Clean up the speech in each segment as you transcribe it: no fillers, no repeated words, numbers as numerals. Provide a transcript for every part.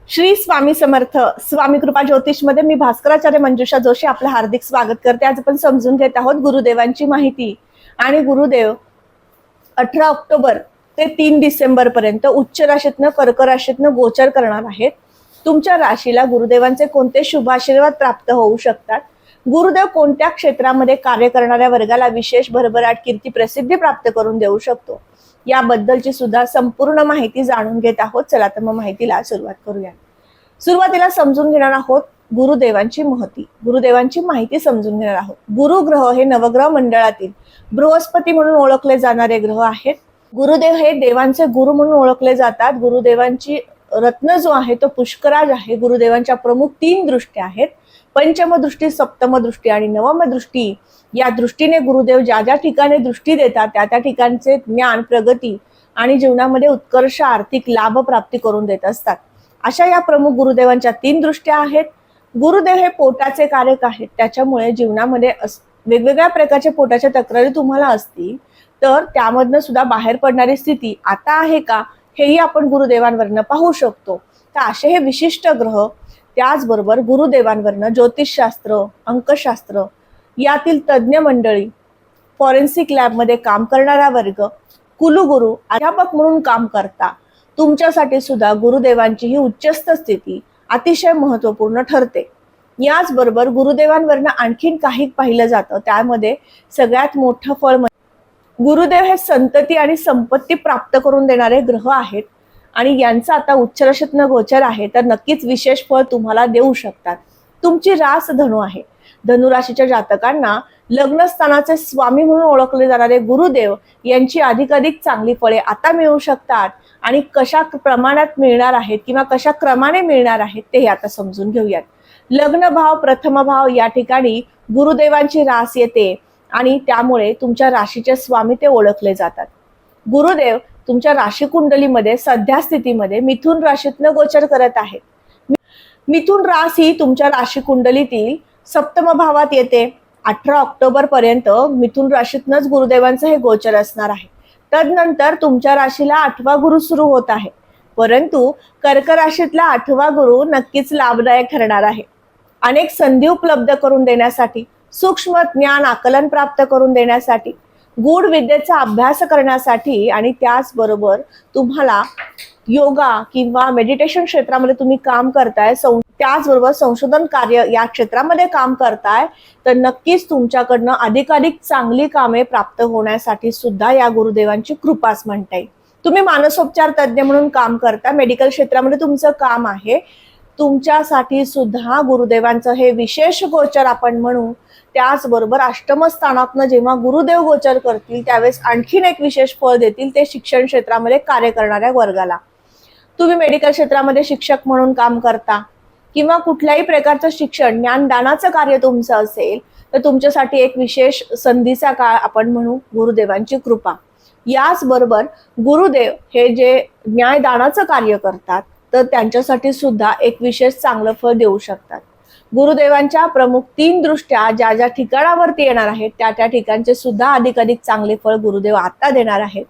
श्री स्वामी समर्थ. स्वामी कृपा ज्योतिष मध्ये मी भास्कराचार्य मंजुषा जोशी आपलं हार्दिक स्वागत करते. आज आपण समजून घेत आहोत गुरुदेवांची माहिती. आणि गुरुदेव 18 ऑक्टोबर ते 3 डिसेंबर पर्यंत उच्च राशीतनं कर्क राशीतनं गोचर करणार आहेत. तुमच्या राशीला गुरुदेवांचे कोणते शुभ आशीर्वाद प्राप्त होऊ शकतात, गुरुदेव कोणत्या क्षेत्रामध्ये कार्य करणाऱ्या वर्गाला विशेष भरभराट कीर्ती प्रसिद्धी प्राप्त करून देऊ शकतो, याबद्दलची सुद्धा संपूर्ण माहिती जाणून घेत आहोत. चला तर मग माहितीला सुरुवात करूया. सुरुवातीला समजून घेणार आहोत गुरुदेवांची महती. गुरुदेवांची माहिती समजून घेणार आहोत. गुरु ग्रह हे नवग्रह मंडळातील बृहस्पती म्हणून ओळखले जाणारे ग्रह आहेत. गुरुदेव हे देवांचे गुरु म्हणून ओळखले जातात. गुरुदेवांची रत्न जो आहे तो पुष्कराज आहे. गुरुदेवांच्या प्रमुख 3 दृष्टी आहेत, पंचम दृष्टी, सप्तम दृष्टी आणि नवम दृष्टी. या दृष्टीने गुरुदेव ज्या ज्या ठिकाणी दृष्टी देतात त्या त्या ठिकाणचे ज्ञान, प्रगती आणि जीवनामध्ये उत्कर्ष, आर्थिक लाभ प्राप्ती करून देत असतात. अशा या प्रमुख गुरुदेवांच्या 3 दृष्ट्या आहेत. गुरुदेव हे पोटाचे कारक आहेत, त्याच्यामुळे जीवनामध्ये वेगवेगळ्या प्रकारच्या पोटाच्या तक्रारी तुम्हाला असतील तर त्यामधनं सुद्धा बाहेर पडणारी स्थिती आता आहे का, हेही आपण गुरुदेवांवरनं पाहू शकतो. तर असे हे विशिष्ट ग्रह, त्याचबरोबर गुरुदेवांवरनं ज्योतिषशास्त्र, अंकशास्त्र यातील तज्ज्ञ मंडळी, फॉरेन्सिक लॅबमध्ये काम करणारा वर्ग, कुलगुरू, अध्यापक म्हणून काम करता, तुमच्यासाठी सुद्धा गुरुदेवांची ही उच्चस्थ स्थिती अतिशय महत्त्वपूर्ण ठरते. याचबरोबर गुरुदेवांवरनं आणखीन काही पाहिलं जातं. त्यामध्ये सगळ्यात मोठं फळ गुरुदेव हे संतती आणि संपत्ती प्राप्त करून देणारे ग्रह आहेत आणि यांचा आता उच्च राशीतनं गोचर आहे तर नक्कीच विशेष फळ तुम्हाला देऊ शकतात. तुमची रास धनु आहे. धनुराशीच्या जातकांना लग्नस्थानाचे स्वामी म्हणून ओळखले जाणारे गुरुदेव यांची अधिकाधिक चांगली फळे आता मिळू शकतात. आणि कशा प्रमाणात मिळणार आहेत किंवा कशा क्रमाने मिळणार आहेत ते आता समजून घेऊयात. लग्न भाव, प्रथम भाव या ठिकाणी गुरुदेवांची रास येते आणि त्यामुळे तुमच्या राशीचे स्वामी ते ओळखले जातात. गुरुदेव तुमच्या राशी कुंडलीमध्ये सध्या स्थितीमध्ये मिथुन राशीतनं गोचर करत आहेत. मिथुन रास ही तुमच्या राशी कुंडलीतील सप्तम भावात येते. 18 ऑक्टोबर पर्यंत मिथुन राशीतनंच गुरुदेवांचं हे गोचर असणार आहे. तदनंतर तुमच्या राशीला 8वा गुरु सुरू होत आहे, परंतु कर्क राशीतला 8वा गुरु नक्कीच लाभदायक ठरणार आहे. अनेक संधी उपलब्ध करून देण्यासाठी, सूक्ष्म ज्ञान आकलन प्राप्त करून देण्यासाठी, गूढ विद्येचा अभ्यास करण्यासाठी आणि त्याचबरोबर तुम्हाला योगा किंवा मेडिटेशन क्षेत्रामध्ये तुम्ही काम करताय, त्याचबरोबर संशोधन कार्य या क्षेत्रामध्ये काम करताय तर नक्कीच तुमच्याकडनं अधिकाधिक चांगली कामे प्राप्त होण्यासाठी सुद्धा या गुरुदेवांची कृपाच म्हणता येईल. तुम्ही मानसोपचार तज्ज्ञ म्हणून काम करता, मेडिकल क्षेत्रामध्ये तुमचं काम आहे, तुमच्यासाठी सुद्धा गुरुदेवांचं हे विशेष गोचर आपण म्हणू. त्याचबरोबर अष्टम स्थानातनं जेव्हा गुरुदेव गोचर करतील त्यावेळेस आणखीन एक विशेष फळ देतील, ते शिक्षण क्षेत्रामध्ये कार्य करणाऱ्या वर्गाला. तुम्ही मेडिकल क्षेत्रामध्ये शिक्षक म्हणून काम करता किंवा कुठल्याही प्रकारचं शिक्षण, ज्ञानदानाचं कार्य तुमचं असेल तर तुमच्यासाठी एक विशेष संधीचा काळ आपण म्हणू, गुरुदेवांची कृपा. याचबरोबर गुरुदेव हे जे न्यायदानाचं कार्य करतात तर त्यांच्यासाठी सुद्धा एक विशेष चांगलं फळ देऊ शकतात. गुरुदेवांच्या प्रमुख 3 दृष्ट्या ज्या ज्या ठिकाणावरती येणार आहेत त्या त्या ठिकाणचे सुद्धा अधिकाधिक चांगले फळ गुरुदेव आता देणार आहेत.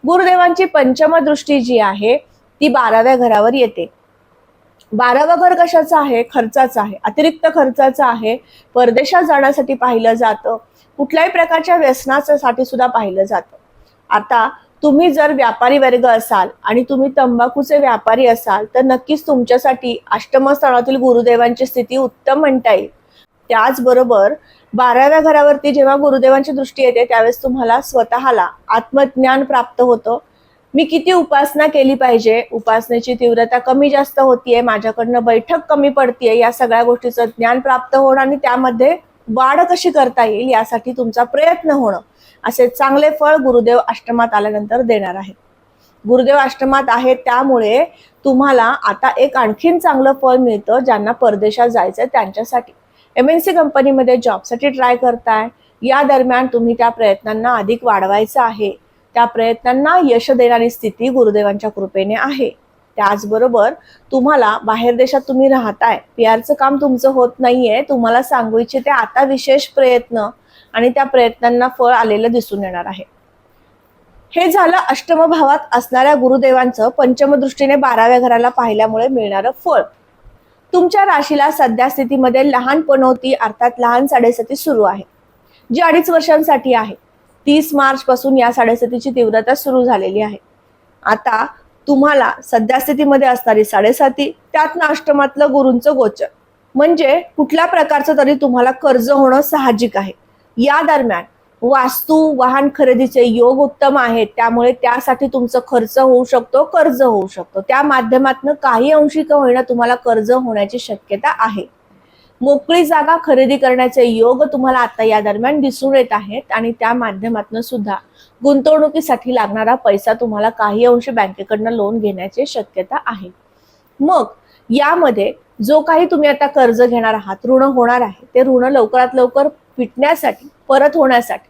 गुरुदेवांची पंचम दृष्टी जी आहे ती 12व्या घरावर येते. 12वं घर कशाचं आहे? खर्चाचं आहे, अतिरिक्त खर्चाचं आहे, परदेशात जाण्यासाठी पाहिलं जातं, कुठल्याही प्रकारच्या व्यसनासाठी सुद्धा पाहिलं जातं. आता तुम्ही जर व्यापारी वर्ग असाल आणि तुम्ही तंबाखूचे व्यापारी असाल तर नक्कीच तुमच्यासाठी अष्टम स्थानातील गुरुदेवांची स्थिती उत्तम म्हणता येईल. त्याचबरोबर 12व्या घरावरती जेव्हा गुरुदेवांची दृष्टी येते त्यावेळेस तुम्हाला स्वतःला आत्मज्ञान प्राप्त होतं. मी किती उपासना केली पाहिजे, उपासनेची तीव्रता कमी जास्त होतीये, माझ्याकडनं बैठक कमी पडतीये, या सगळ्या गोष्टीचं ज्ञान प्राप्त होणं आणि त्यामध्ये वाढ कशी करता येईल यासाठी तुमचा प्रयत्न होणं, असे चांगले फळ गुरुदेव अष्टमात आल्यानंतर देणार आहेत. गुरुदेव अष्टमात आहेत त्यामुळे तुम्हाला आता एक आणखीन चांगलं फळ मिळतं. ज्यांना परदेशात जायचंय त्यांच्यासाठी, MNC कंपनीमध्ये जॉबसाठी ट्राय करताय, या दरम्यान तुम्ही त्या प्रयत्नांना अधिक वाढवायचं आहे. त्या प्रयत्नांना यश देणारी स्थिती गुरुदेवांच्या कृपेने आहे. त्याचबरोबर तुम्हाला बाहेर देशात तुम्ही राहताय, PR चं काम तुमचं होत नाहीये, तुम्हाला सांगू इच्छिते आता विशेष प्रयत्न आणि त्या प्रयत्नांना फळ आलेलं दिसून येणार आहे. हे झालं अष्टम भावात असणाऱ्या गुरुदेवांचं पंचम दृष्टीने 12व्या घराला पाहिल्यामुळे मिळणारं फळ. तुमच्या राशीला सध्या स्थितीमध्ये लहानपणोती अर्थात लहान साडेसाती सुरू आहे, जी 2.5 वर्षांसाठी आहे. 30 मार्च पासून या साडेसातीची तीव्रता सुरू झालेली आहे. आता तुम्हाला सध्या स्थितीमध्ये असणारी साडेसाती, त्यातनं अष्टमातलं गुरूंचं गोचर, म्हणजे कुठल्या प्रकारचं तरी तुम्हाला कर्ज होणं साहजिक आहे. या दरम्यान वास्तू वाहन खरेदीचे योग उत्तम आहेत, त्यामुळे त्यासाठी तुमचं खर्च होऊ शकतो, कर्ज होऊ शकतो. त्या माध्यमातून काही अंशी का होईना तुम्हाला कर्ज होण्याची शक्यता आहे. मोकळी जागा खरेदी करण्याचे योग तुम्हाला आता या दरम्यान दिसून येत आहेत आणि त्या माध्यमातून सुद्धा गुंतवणुकीसाठी लागणारा पैसा तुम्हाला काही अंशी बँकेकडनं लोन घेण्याची शक्यता आहे. मग यामध्ये जो काही तुम्ही आता कर्ज घेणार आहात, ऋण होणार आहे, ते ऋण लवकरात लवकर फिटण्यासाठी, परत होण्यासाठी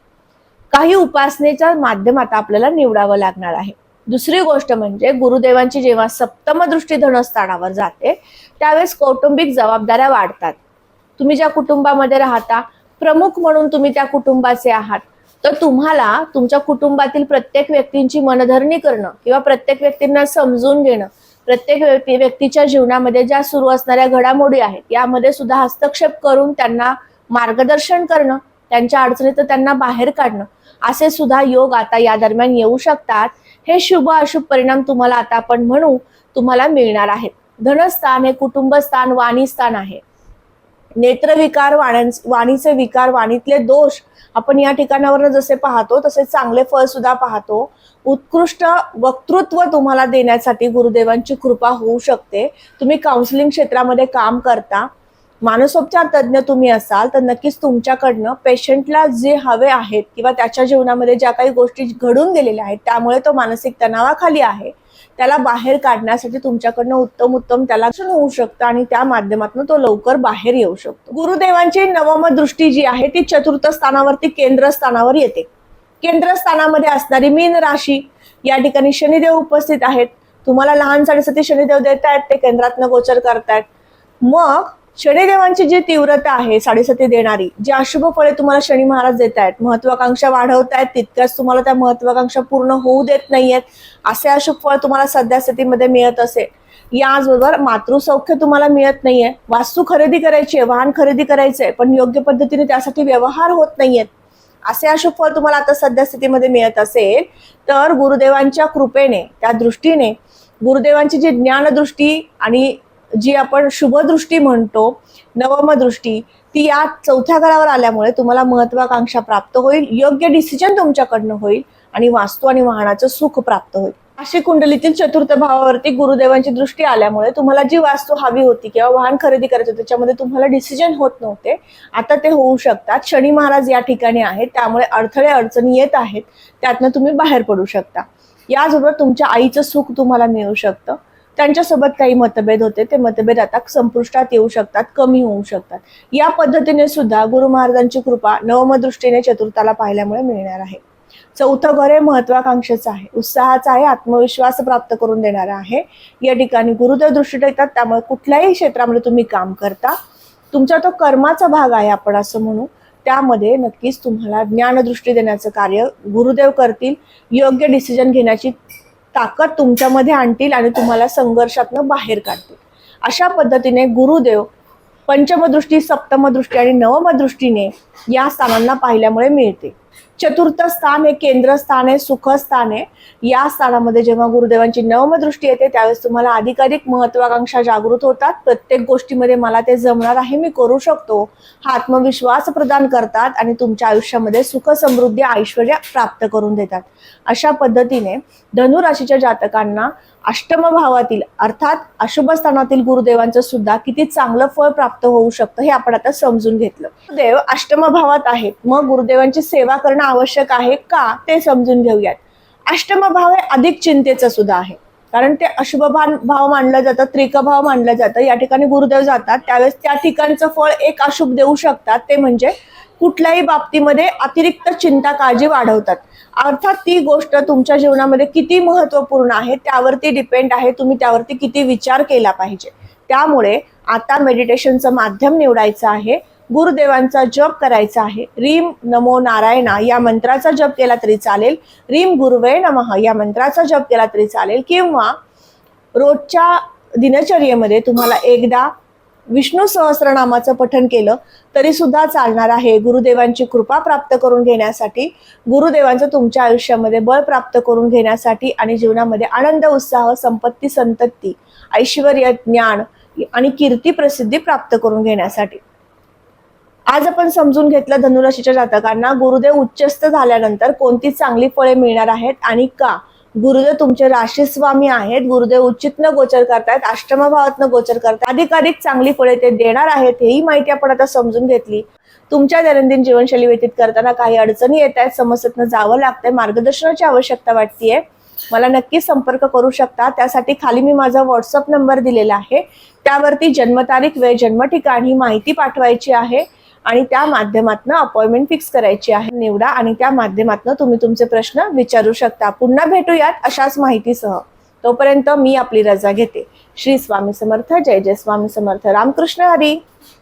काही उपासनेच्या माध्यमात आपल्याला निवडावं लागणार आहे. दुसरी गोष्ट म्हणजे गुरुदेवांची जेव्हा सप्तम दृष्टी धनस्थानावर जाते त्यावेळेस कौटुंबिक जबाबदाऱ्या वाढतात. तुम्ही ज्या कुटुंबामध्ये राहता, प्रमुख म्हणून तुम्ही त्या कुटुंबाचे आहात, तर तुम्हाला तुमच्या कुटुंबातील प्रत्येक व्यक्तींची मनधरणी करणं किंवा प्रत्येक व्यक्तींना समजून घेणं, प्रत्येक व्यक्तीच्या जीवनामध्ये ज्या सुरू असणाऱ्या घडामोडी आहेत यामध्ये सुद्धा हस्तक्षेप करून त्यांना मार्गदर्शन करणं, त्यांच्या अडचणीत त्यांना बाहेर काढणं, असे सुद्धा योग आता या दरम्यान येऊ शकतात. हे शुभ अशुभ परिणाम तुम्हाला आता आपण म्हणू तुम्हाला मिळणार आहेत. धनस्थान हे कुटुंबस्थान, वाणीस्थान आहे. नेत्रविकार, वाणीचे विकार, वाणीतले दोष आपण या ठिकाणावर जसे पाहतो तसे चांगले फळ सुद्धा पाहतो. उत्कृष्ट वक्तृत्व तुम्हाला देण्यासाठी गुरुदेवांची कृपा होऊ शकते. तुम्ही काउन्सिलिंग क्षेत्रामध्ये काम करता, मानसोपचार तज्ज्ञ तुम्ही असाल तर नक्कीच तुमच्याकडनं पेशंटला जे हवे आहेत किंवा त्याच्या जीवनामध्ये ज्या काही गोष्टी घडून गेलेल्या आहेत त्यामुळे तो मानसिक तणावाखाली आहे, त्याला बाहेर काढण्यासाठी तुमच्याकडनं उत्तम त्याला होऊ शकतं आणि त्या माध्यमातून तो लवकर बाहेर येऊ शकतो. गुरुदेवांची नवम दृष्टी जी आहे ती चतुर्थ स्थानावरती केंद्र स्थानावर येते. केंद्र स्थानामध्ये असणारी मीन राशी, या ठिकाणी शनिदेव उपस्थित आहेत. तुम्हाला लहान साडेसाती शनिदेव देत आहेत, ते केंद्रातनं गोचर करतायत. मग शनिदेवांची जी तीव्रता आहे साडेसाती देणारी, जी अशुभ फळे तुम्हाला शनी महाराज देत आहेत, महत्वाकांक्षा वाढवतायत, तितक्याच तुम्हाला त्या महत्वाकांक्षा पूर्ण होऊ देत नाहीयेत, असे अशुभ फळ तुम्हाला सध्या स्थितीमध्ये मिळत असेल. याचबरोबर मातृसौख्य तुम्हाला मिळत नाहीये, वास्तू खरेदी करायची आहे, वाहन खरेदी करायचंय, पण योग्य पद्धतीने त्यासाठी व्यवहार होत नाहीयेत, असे अशुभ फळ तुम्हाला आता सध्या स्थितीमध्ये मिळत असेल तर गुरुदेवांच्या कृपेने, त्या दृष्टीने, गुरुदेवांची जी ज्ञानदृष्टी आणि जी आपण शुभ दृष्टी म्हणतो, नवम दृष्टी, ती या चौथ्या घरावर आल्यामुळे तुम्हाला महत्वाकांक्षा प्राप्त होईल, योग्य डिसिजन तुमच्याकडनं होईल आणि वास्तू आणि वाहनाचं सुख प्राप्त होईल. राशी कुंडलीतील चतुर्थ भावावरती गुरुदेवांची दृष्टी आल्यामुळे तुम्हाला जी वास्तू हवी होती किंवा वाहन खरेदी करायचं होतं त्याच्यामध्ये तुम्हाला डिसिजन होत नव्हते, आता ते होऊ शकतात. शनी महाराज या ठिकाणी आहेत, त्यामुळे अडथळे अडचणी येत आहेत, त्यातनं तुम्ही बाहेर पडू शकता. याचबरोबर तुमच्या आईचं सुख तुम्हाला मिळू शकतं. त्यांच्यासोबत काही मतभेद होते, ते मतभेद आता संपुष्टात येऊ शकतात, कमी होऊ शकतात. या पद्धतीने सुद्धा गुरु महाराजांची कृपा नवम दृष्टीने चतुर्थाला पाहिल्यामुळे मिळणार आहे. चौथं घर हे महत्वाकांक्षेचं आहे, उत्साहाचं आहे, आत्मविश्वास प्राप्त करून देणारं आहे. या ठिकाणी गुरुदेव दृष्टी देतात, त्यामुळे कुठल्याही क्षेत्रामध्ये तुम्ही काम करता, तुमचा तो कर्माचा भाग आहे आपण असं म्हणू, त्यामध्ये नक्कीच तुम्हाला ज्ञानदृष्टी देण्याचं कार्य गुरुदेव करतील. योग्य डिसिजन घेण्याची ताकद तुमच्यामध्ये आणतील आणि तुम्हाला संघर्षातनं बाहेर काढतील. अशा पद्धतीने गुरुदेव पंचम दृष्टी, सप्तम दृष्टी आणि नवम दृष्टीने या स्थानांना पाहिल्यामुळे मिळते. चतुर्थ स्थान हे केंद्रस्थान आहे, सुखस्थान आहे. या स्थानामध्ये जेव्हा गुरुदेवांची नवम दृष्टी येते त्यावेळेस तुम्हाला अधिकाधिक महत्वाकांक्षा जागृत होतात. प्रत्येक गोष्टीमध्ये मला ते जमणार आहे, मी करू शकतो, हा आत्मविश्वास प्रदान करतात आणि तुमच्या आयुष्यामध्ये सुख, समृद्धी, ऐश्वर्य प्राप्त करून देतात. अशा पद्धतीने धनु राशीच्या जातकांना अष्टम भावातील अर्थात अशुभ स्थानातील गुरुदेवांचं सुद्धा किती चांगलं फळ प्राप्त होऊ शकतं हे आपण आता समजून घेतलं. गुरुदेव अष्टम भावात आहेत, मग गुरुदेवांची सेवा करणं आवश्यक आहे का ते समजून घेऊयात. अष्टम भाव हे अधिक चिंतेचं सुद्धा आहे, कारण ते अशुभ भाव मानलं जातं, त्रिक भाव मानलं जातं. या ठिकाणी गुरुदेव जातात त्यावेळेस त्या ठिकाणचं फळ एक अशुभ देऊ शकतात, ते म्हणजे कुठल्याही बाबतीमध्ये अतिरिक्त चिंता, काळजी वाढवतात. अर्थात ती गोष्ट तुमच्या जीवनामध्ये किती महत्त्वपूर्ण आहे त्यावरती डिपेंड आहे, तुम्ही त्यावरती किती विचार केला पाहिजे. त्यामुळे आता मेडिटेशनचं माध्यम निवडायचं आहे. गुरुदेवांचा जप करायचा आहे. रीम नमो नारायणा या मंत्राचा जप केला तरी चालेल, रीम गुरुवे नमः या मंत्राचा जप केला तरी चालेल, किंवा रोजच्या दिनचर्येमध्ये तुम्हाला एकदा विष्णू सहस्रनामाचं पठण केलं तरी सुद्धा चालणार आहे. गुरुदेवांची कृपा प्राप्त करून घेण्यासाठी, गुरुदेवांचं तुमच्या आयुष्यामध्ये बळ प्राप्त करून घेण्यासाठी आणि जीवनामध्ये आनंद, उत्साह, संपत्ती, संतती, ऐश्वर्य, ज्ञान आणि कीर्ती, प्रसिद्धी प्राप्त करून घेण्यासाठी. आज आपण समजून घेतलं धनुराशीच्या जातकांना गुरुदेव उच्चस्थ झाल्यानंतर कोणती चांगली फळे मिळणार आहेत आणि का. गुरुदेव तुमचे राशी स्वामी आहेत, गुरुदेव उच्चितनं गोचर करतायत, अष्टम भावातनं गोचर करतायत, अधिकाधिक चांगली फळे ते देणार आहेत, हेही माहिती आपण आता समजून घेतली. तुमच्या दैनंदिन जीवनशैली व्यतीत करताना काही अडचणी येत आहेत, समस्येतनं जावं लागतंय, मार्गदर्शनाची आवश्यकता वाटतेय, मला नक्की संपर्क करू शकता. त्यासाठी खाली मी माझा व्हॉट्सअप नंबर दिलेला आहे, त्यावरती जन्मतारीख, वेळ, जन्म ठिकाण ही माहिती पाठवायची आहे आणि त्या माध्यमातून अपॉइंटमेंट फिक्स करायची आहे. निवडा आणि त्या माध्यमातून तुम्ही तुमचे प्रश्न विचारू शकता. पुन्हा भेटूयात अशाच माहितीसह. तोपर्यंत मी आपली रजा घेते. श्री स्वामी समर्थ. जय जय स्वामी समर्थ. रामकृष्ण हरी.